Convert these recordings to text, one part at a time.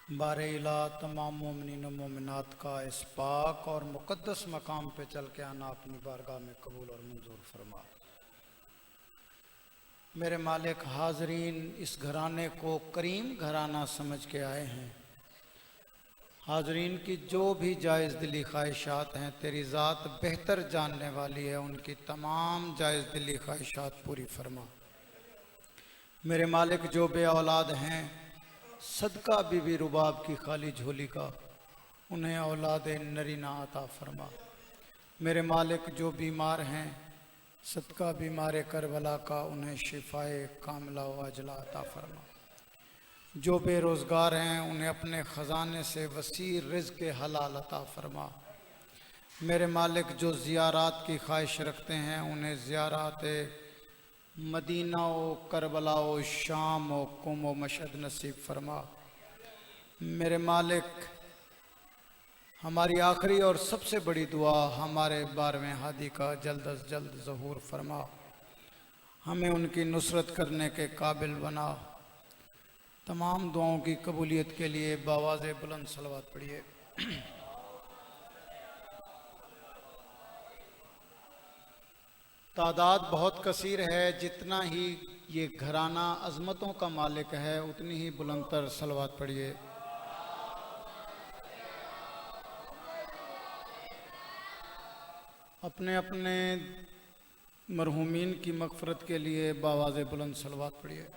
बारेला तमाम मोमिनीन व मोमिनात का इस पाक और मुक़द्दस मकाम पे चल के आना अपनी बारगाह में कबूल और मंजूर फरमा। मेरे मालिक, हाज़रीन इस घराने को करीम घराना समझ के आए हैं। हाज़रीन की जो भी जायज़ दिली ख्वाहिशात हैं तेरी ज़ात बेहतर जानने वाली है, उनकी तमाम जायज़ दिली ख्वाहिशात पूरी फरमा। मेरे मालिक, जो बे औलाद हैं सदका बीबी रुबाब की खाली झोली का, उन्हें औलाद नरीना अता फरमा। मेरे मालिक, जो बीमार हैं सदका बीमार करबला का, उन्हें शिफाए कामिला व अजला अता फरमा। जो बेरोज़गार हैं उन्हें अपने ख़जाने से वसी रिज़्क़ हलाल अता फरमा। मेरे मालिक, जो ज़ियारात की ख्वाहिश रखते हैं उन्हें ज़ियारात मदीना व करबला व शाम व कुम व मशहद नसीब फरमा। मेरे मालिक, हमारी आखिरी और सबसे बड़ी दुआ हमारे 12वें हादी का जल्द अज जल्द ज़हूर फरमा। हमें उनकी नुसरत करने के काबिल बना। तमाम दुआओं की कबूलियत के लिए बावाज़े बुलंद सलवात पढ़िए। तादाद बहुत कसीर है, जितना ही ये घराना अज़मतों का मालिक है उतनी ही बुलंदतर सलवात पढ़िए। अपने अपने मरहूमीन की मग़फ़िरत के लिए बावाज़े बुलंद सलवात पढ़िए।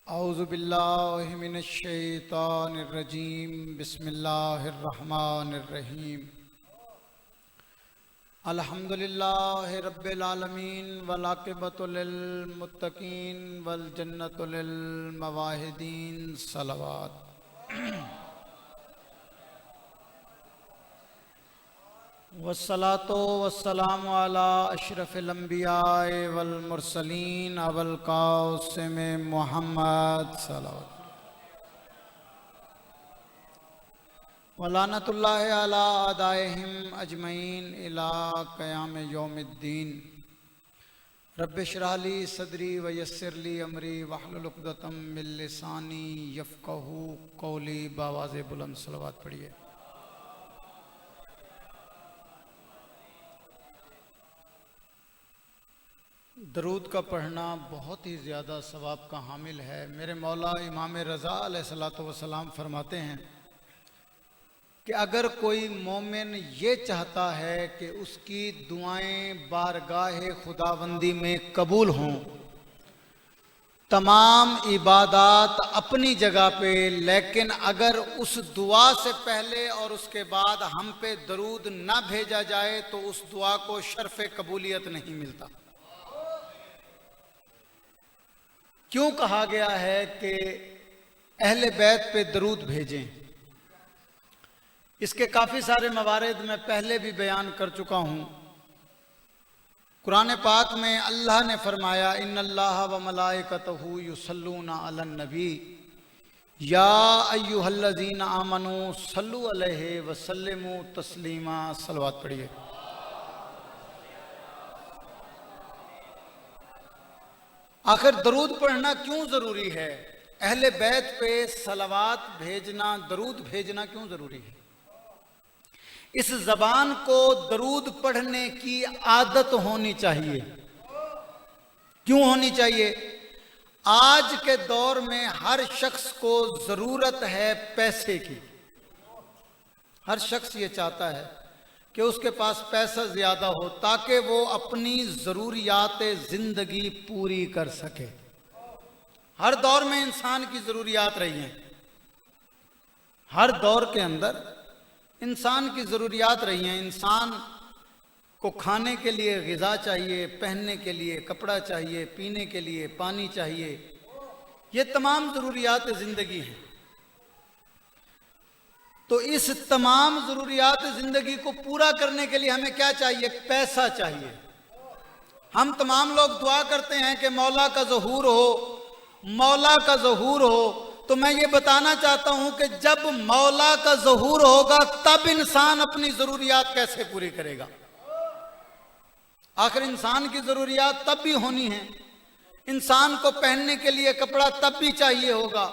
औज़ु बिल्लाहि मिनश शैतानिर रजीम, बिस्मिल्लाहिर रहमानिर रहीम। अल्हम्दुलिल्लाहि रब्बिल आलमीन वल आक़िबतु लिल मुत्तक़ीन वल जन्नतु लिल मवाहिदीन। सलवात। वस्सलातो वस्सलामु अला अशरफिल अंबिया वल मुरसलीन अबुल कासिम मुहम्मद सल्लल्लाहु वलानतुल्लाहि अला अदाइहिम अजमईन इला क़याम यौमिद्दीन। रब्बि इश्रह ली सदरी व यस्सिर ली अमरी वहलुल उक़दतम मिन लिसानी यफ़क़हू क़ौली। बावाज़े बुलंद सलवात पढ़िए। दरूद का पढ़ना बहुत ही ज़्यादा सवाब का हामिल है। मेरे मौला इमाम रज़ा अलैहिस्सलातु वस्सलाम फरमाते हैं कि अगर कोई मोमिन ये चाहता है कि उसकी दुआएं बारगाह खुदाबंदी में कबूल हों, तमाम इबादात अपनी जगह पे, लेकिन अगर उस दुआ से पहले और उसके बाद हम पे दरूद ना भेजा जाए तो उस दुआ को शर्फ कबूलियत नहीं मिलता। क्यों कहा गया है कि अहले बैत पे दरूद भेजें? इसके काफ़ी सारे मवारिद मैं पहले भी बयान कर चुका हूँ। कुरान पाक में अल्लाह ने फरमाया, इन्नल्लाह व मलाइकतहू युसल्लूना अलन नबी या अय्युहल्लज़ीना आमनू सल्लु अलैहि व सल्लिमू तस्लीमा। सलवात पढ़िए। आखिर दरूद पढ़ना क्यों ज़रूरी है? अहले बैत पे सलवात भेजना, दरूद भेजना क्यों ज़रूरी है? इस ज़बान को दरूद पढ़ने की आदत होनी चाहिए। क्यों होनी चाहिए? आज के दौर में हर शख्स को ज़रूरत है पैसे की। हर शख्स ये चाहता है कि उसके पास पैसा ज़्यादा हो ताकि वो अपनी ज़रूरियात ज़िंदगी पूरी कर सके। हर दौर में इंसान की ज़रूरियात रही हैं। हर दौर के अंदर इंसान की ज़रूरियात रही हैं। इंसान को खाने के लिए ग़िज़ा चाहिए, पहनने के लिए कपड़ा चाहिए, पीने के लिए पानी चाहिए। ये तमाम ज़रूरियात ज़िंदगी हैं। तो इस तमाम ज़रूरियात ज़िंदगी को पूरा करने के लिए हमें क्या चाहिए? पैसा चाहिए। हम तमाम लोग दुआ करते हैं कि मौला का ज़हूर हो, मौला का ज़हूर हो। तो मैं ये बताना चाहता हूं कि जब मौला का ज़हूर होगा तब इंसान अपनी ज़रूरियात कैसे पूरी करेगा? आखिर इंसान की ज़रूरियात तब भी होनी है इंसान को पहनने के लिए कपड़ा तब भी चाहिए होगा,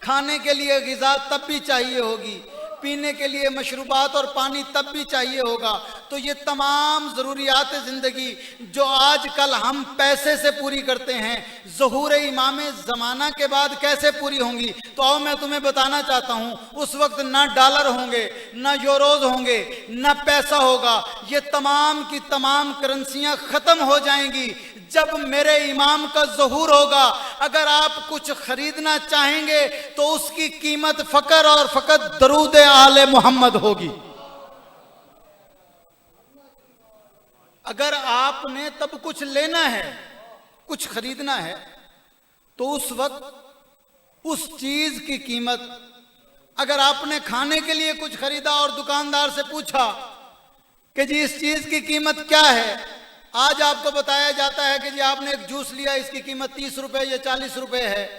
खाने के लिए ग़िज़ा तब भी चाहिए होगी, पीने के लिए मशरूबात और पानी तब भी चाहिए होगा। तो ये तमाम ज़रूरियात ज़िंदगी जो आजकल हम पैसे से पूरी करते हैं, ज़हूर इमाम ज़माना के बाद कैसे पूरी होंगी? तो आओ मैं तुम्हें बताना चाहता हूँ, उस वक्त ना डॉलर होंगे, ना यूरोज होंगे, ना पैसा होगा। ये तमाम की तमाम करेंसियाँ ख़त्म हो जाएंगी जब मेरे इमाम का ज़हूर होगा। अगर आप कुछ खरीदना चाहेंगे तो उसकी कीमत फ़कत और फ़कत दरूद आले मोहम्मद होगी। अगर आपने तब कुछ लेना है, कुछ खरीदना है, तो उस वक्त उस चीज की कीमत, अगर आपने खाने के लिए कुछ खरीदा और दुकानदार से पूछा कि जी इस चीज की कीमत क्या है, आज आपको बताया जाता है कि जी आपने एक जूस लिया, इसकी कीमत 30 रुपए या 40 रुपए है।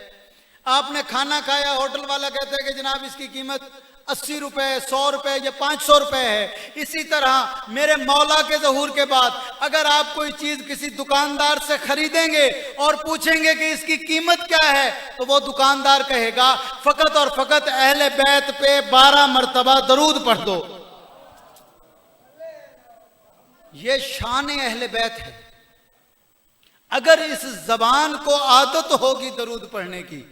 आपने खाना खाया, होटल वाला कहता है कि जनाब इसकी कीमत 80 रुपए, 100 रुपए या 500 रुपए है। इसी तरह मेरे मौला के ज़हूर के बाद अगर आप कोई चीज किसी दुकानदार से खरीदेंगे और पूछेंगे कि इसकी कीमत क्या है, तो वो दुकानदार कहेगा फकत और फकत अहले बैत पे 12 मरतबा दरूद पढ़ दो। ये शान अहले बैत है। अगर इस जबान को आदत होगी दरूद पढ़ने की,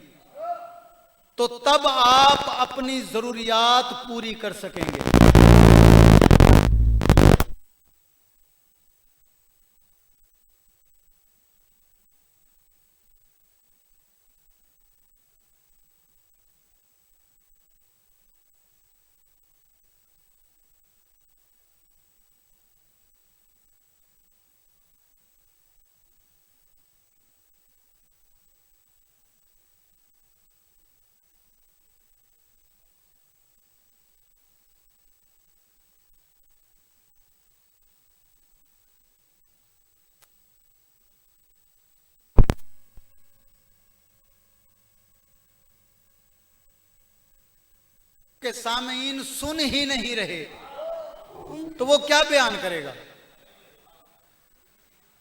तो तब आप अपनी जरूरियात पूरी कर सकेंगे। के सामीन सुन ही नहीं रहे तो वो क्या बयान करेगा?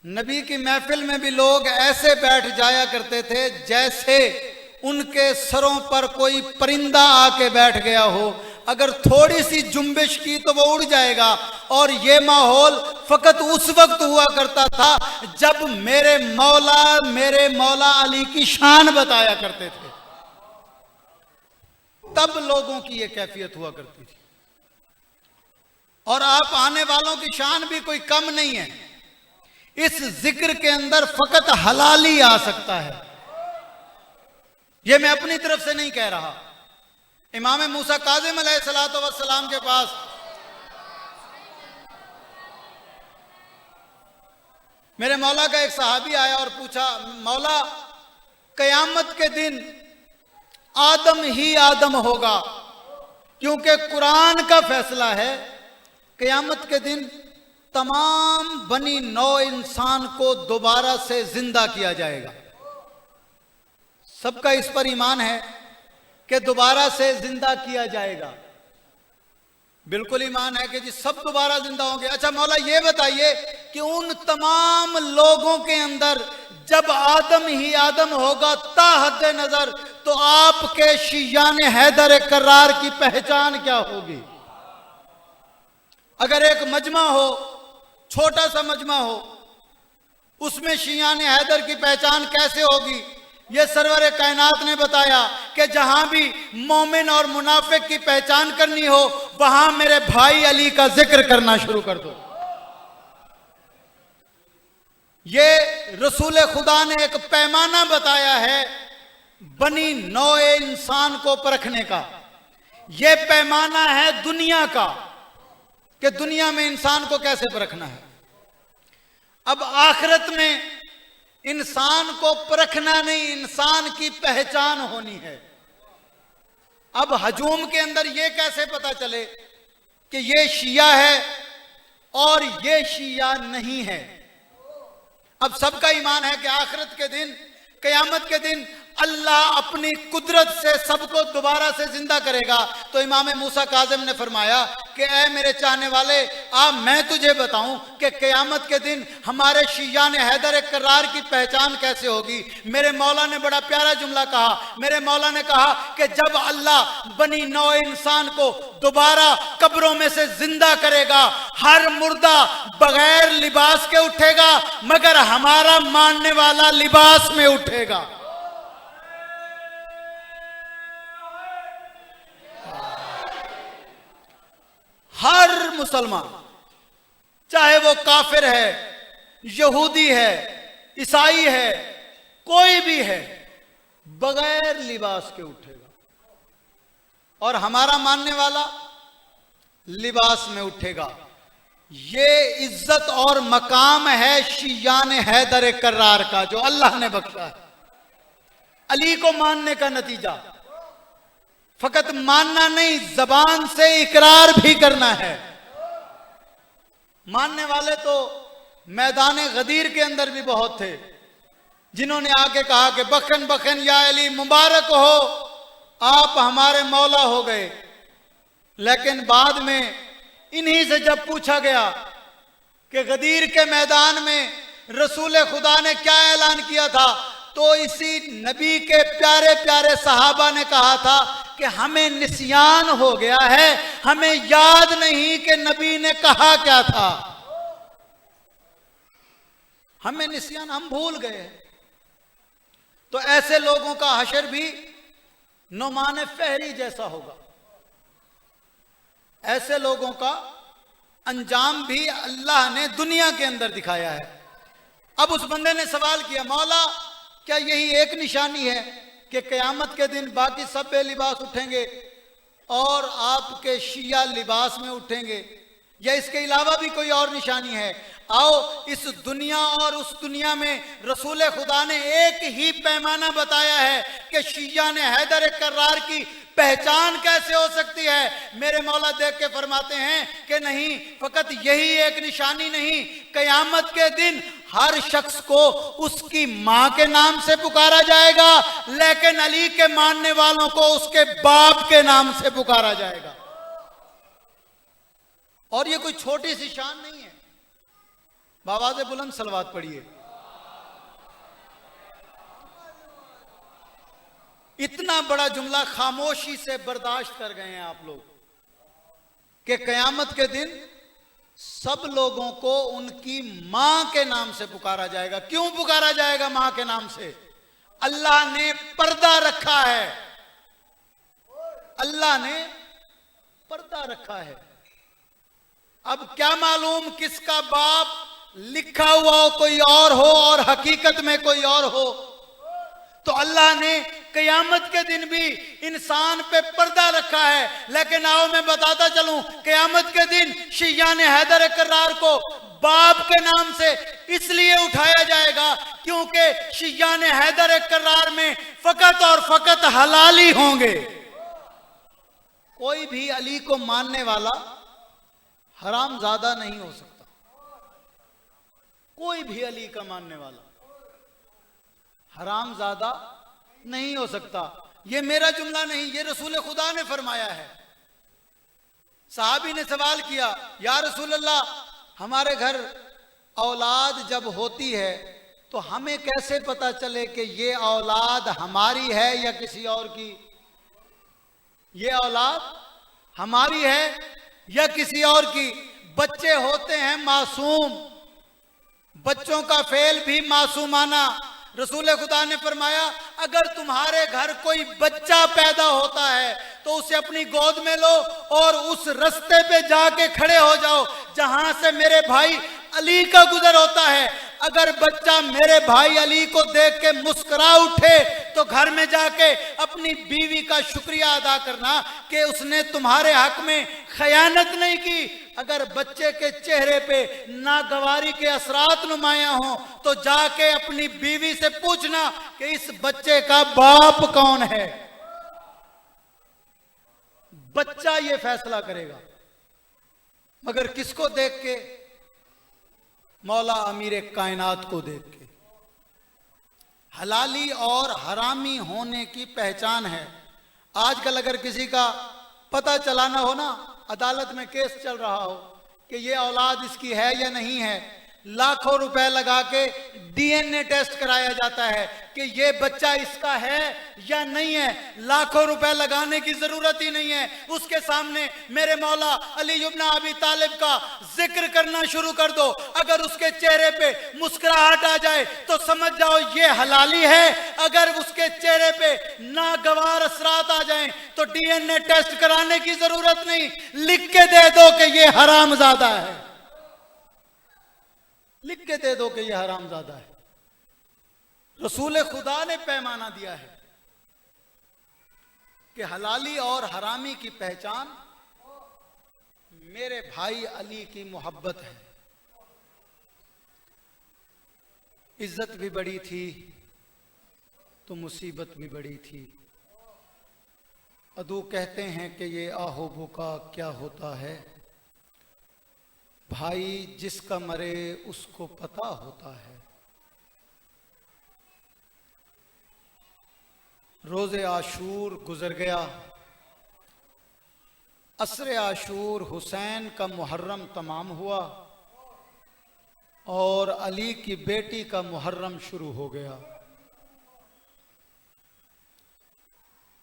नबी की महफिल में भी लोग ऐसे बैठ जाया करते थे जैसे उनके सरों पर कोई परिंदा आके बैठ गया हो। अगर थोड़ी सी जुम्बिश की तो वो उड़ जाएगा। और ये माहौल फकत उस वक्त हुआ करता था जब मेरे मौला अली की शान बताया करते थे, तब लोगों की ये कैफियत हुआ करती थी। और आप आने वालों की शान भी कोई कम नहीं है। इस जिक्र के अंदर फकत हलाली आ सकता है। यह मैं अपनी तरफ से नहीं कह रहा। इमाम मूसा काज़िम अलैहिस्सलातु वस्सलाम के पास मेरे मौला का एक सहाबी आया और पूछा, मौला कयामत के दिन आदम ही आदम होगा, क्योंकि कुरान का फैसला है कयामत के दिन तमाम बनी नौ इंसान को दोबारा से जिंदा किया जाएगा। सबका इस पर ईमान है कि दोबारा से जिंदा किया जाएगा। बिल्कुल ईमान है कि जी सब दोबारा जिंदा होंगे। अच्छा मौला ये बताइए कि उन तमाम लोगों के अंदर जब आदम ही आदम होगा ताहद नजर, तो आपके शियान हैदर करार की पहचान क्या होगी? अगर एक मजमा हो, छोटा सा मजमा हो, उसमें शियान हैदर की पहचान कैसे होगी? ये सरवर कायनात ने बताया कि जहां भी मोमिन और मुनाफिक की पहचान करनी हो, वहां मेरे भाई अली का जिक्र करना शुरू कर दो। ये रसूल खुदा ने एक पैमाना बताया है बनी नौ इंसान को परखने का। यह पैमाना है दुनिया का कि दुनिया में इंसान को कैसे परखना है। अब आखिरत में इंसान को परखना नहीं, इंसान की पहचान होनी है। अब हजूम के अंदर यह कैसे पता चले कि यह शिया है और यह शिया नहीं है? अब सबका ईमान है कि आखिरत के दिन, कयामत के दिन अल्लाह अपनी कुदरत से सबको दोबारा से जिंदा करेगा। तो इमाम मूसा काज़िम ने फरमाया कि ऐ मेरे चाहने वाले, अब मैं तुझे बताऊं कि क़यामत के दिन हमारे शियान हैदर कर्रार की पहचान कैसे होगी। मेरे मौला ने बड़ा प्यारा जुमला कहा। मेरे मौला ने कहा कि जब अल्लाह बनी नौ इंसान को दोबारा कब्रों में से जिंदा करेगा, हर मुर्दा बगैर लिबास के उठेगा, मगर हमारा मानने वाला लिबास में उठेगा। हर मुसलमान, चाहे वो काफिर है, यहूदी है, ईसाई है, कोई भी है, बगैर लिबास के उठेगा, और हमारा मानने वाला लिबास में उठेगा। ये इज्जत और मकाम है शियान हैदर कर्रार का, जो अल्लाह ने बख्शा है। अली को मानने का नतीजा फकत मानना नहीं, जबान से इकरार भी करना है। मानने वाले तो मैदान गदीर के अंदर भी बहुत थे, जिन्होंने आके कहा कि बखन बखन या अली, मुबारक हो, आप हमारे मौला हो गए। लेकिन बाद में इन्हीं से जब पूछा गया कि गदीर के मैदान में रसूल खुदा ने क्या ऐलान किया था, तो इसी नबी के प्यारे प्यारे सहाबा ने कहा था कि हमें निस्यान हो गया है, हमें याद नहीं कि नबी ने कहा क्या था, हमें निस्यान, हम भूल गए। तो ऐसे लोगों का हशर भी नुमान फहरी जैसा होगा। ऐसे लोगों का अंजाम भी अल्लाह ने दुनिया के अंदर दिखाया है। अब उस बंदे ने सवाल किया, मौला क्या यही एक निशानी है कि क़यामत के दिन बाकी सब बेलिबास उठेंगे और आपके शिया लिबास में उठेंगे, या इसके अलावा भी कोई और निशानी है? आओ, इस दुनिया और उस दुनिया में रसूल खुदा ने एक ही पैमाना बताया है कि शिया ने हैदर कर्रार की पहचान कैसे हो सकती है। मेरे मौला देख के फरमाते हैं कि नहीं, फकत यही एक निशानी नहीं, क़यामत के दिन हर शख्स को उसकी मां के नाम से पुकारा जाएगा, लेकिन अली के मानने वालों को उसके बाप के नाम से पुकारा जाएगा। और ये कोई छोटी सी शान नहीं है। बावाज़े बुलंद सलवात पढ़िए। इतना बड़ा जुमला खामोशी से बर्दाश्त कर गए हैं आप लोग कि क़यामत के दिन सब लोगों को उनकी मां के नाम से पुकारा जाएगा। क्यों पुकारा जाएगा मां के नाम से? अल्लाह ने पर्दा रखा है, अल्लाह ने पर्दा रखा है। अब क्या मालूम किसका बाप लिखा हुआ हो कोई और हो और हकीकत में कोई और हो। तो अल्लाह ने क़यामत के दिन भी इंसान पे पर्दा रखा है। लेकिन आओ मैं बताता चलूं, क़यामत के दिन शियान हैदर कर्रार को बाप के नाम से इसलिए उठाया जाएगा क्योंकि शियान हैदर कर्रार में फकत और फकत हलाली होंगे। कोई भी अली को मानने वाला हरामजादा नहीं हो सकता। कोई भी अली का मानने वाला हरामजादा नहीं हो सकता। ये मेरा जुमला नहीं, ये रसूल खुदा ने फरमाया है। साहबी ने सवाल किया, या रसूल अल्लाह, हमारे घर औलाद जब होती है तो हमें कैसे पता चले कि ये औलाद हमारी है या किसी और की? ये औलाद हमारी है या किसी और की? बच्चे होते हैं मासूम, बच्चों का फेल भी मासूमाना। रसूल खुदा ने फरमाया, अगर तुम्हारे घर कोई बच्चा पैदा होता है तो उसे अपनी गोद में लो और उस रास्ते पे जाके खड़े हो जाओ जहां से मेरे भाई अली का गुजर होता है। अगर बच्चा मेरे भाई अली को देख के मुस्कुरा उठे तो घर में जाके अपनी बीवी का शुक्रिया अदा करना कि उसने तुम्हारे हक में खयानत नहीं की। अगर बच्चे के चेहरे पे नागवारी के असरात नुमाया हो तो जाके अपनी बीवी से पूछना कि इस बच्चे का बाप कौन है। बच्चा ये फैसला करेगा। मगर किसको देख के? मौला अमीर कायनात को देख के। हलाली और हरामी होने की पहचान है। आजकल अगर किसी का पता चलाना हो ना अदालत में केस चल रहा हो कि ये औलाद इसकी है या नहीं है, लाखों रुपए लगा के डीएनए टेस्ट कराया जाता है कि ये बच्चा इसका है या नहीं है। लाखों रुपए लगाने की जरूरत ही नहीं है, उसके सामने मेरे मौला अली इब्न अबी तालिब का जिक्र करना शुरू कर दो, अगर उसके चेहरे पे मुस्कुराहट आ जाए तो समझ जाओ ये हलाली है, अगर उसके चेहरे पे नागवार असरात आ जाएं तो डीएनए टेस्ट कराने की जरूरत नहीं, लिख के दे दो कि ये हरामजादा है, लिख के दे दो कि यह हरामजादा है। रसूल खुदा ने पैमाना दिया है कि हलाली और हरामी की पहचान मेरे भाई अली की मोहब्बत है। इज्जत भी बड़ी थी तो मुसीबत भी बड़ी थी। अदू कहते हैं कि ये आहो बुका क्या होता है, भाई जिसका मरे उसको पता होता है। रोज़े आशूर गुजर गया, असर आशूर हुसैन का मुहर्रम तमाम हुआ और अली की बेटी का मुहर्रम शुरू हो गया।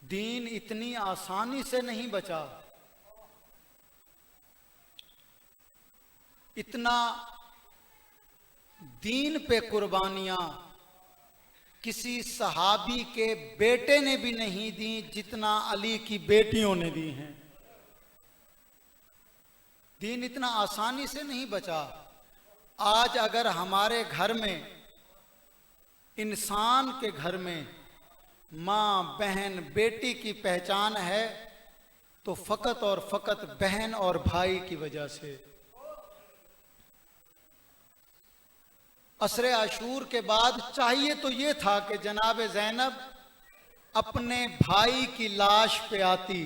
दीन इतनी आसानी से नहीं बचा, इतना दीन पे कुर्बानियां किसी सहाबी के बेटे ने भी नहीं दी जितना अली की बेटियों ने दी हैं। दीन इतना आसानी से नहीं बचा। आज अगर हमारे घर में, इंसान के घर में माँ बहन बेटी की पहचान है तो फकत और फकत बहन और भाई की वजह से। असरे आशूर के बाद चाहिए तो ये था कि जनाब ज़ैनब अपने भाई की लाश पे आती,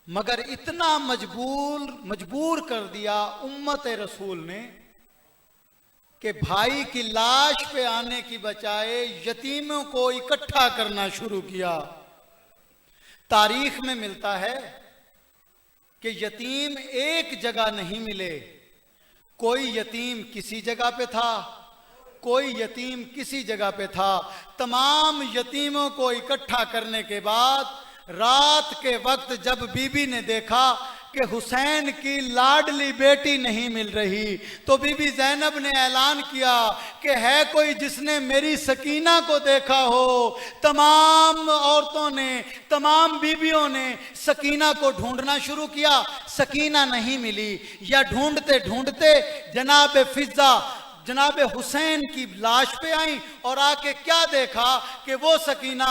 मगर इतना मजबूर कर दिया उम्मत रसूल ने कि भाई की लाश पे आने की बजाय यतीमों को इकट्ठा करना शुरू किया। तारीख में मिलता है कि यतीम एक जगह नहीं मिले, कोई यतीम किसी जगह पे था, कोई यतीम किसी जगह पे था। तमाम यतीमों को इकट्ठा करने के बाद रात के वक्त जब बीबी ने देखा कि हुसैन की लाडली बेटी नहीं मिल रही तो बीबी ज़ैनब ने ऐलान किया कि है कोई जिसने मेरी सकीना को देखा हो। तमाम औरतों ने, तमाम बीबियों ने सकीना को ढूंढना शुरू किया, सकीना नहीं मिली। या ढूंढते ढूंढते जनाब फिजा जनाब हुसैन की लाश पे आई और आके क्या देखा कि वो सकीना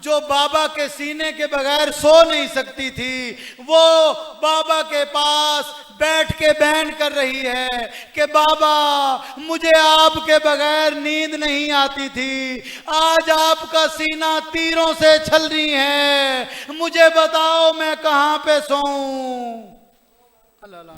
जो बाबा के सीने के बगैर सो नहीं सकती थी, वो बाबा के पास बैठ के बैन कर रही है कि बाबा मुझे आपके बगैर नींद नहीं आती थी, आज आपका सीना तीरों से छल रही है, मुझे बताओ मैं कहां पे सोऊं।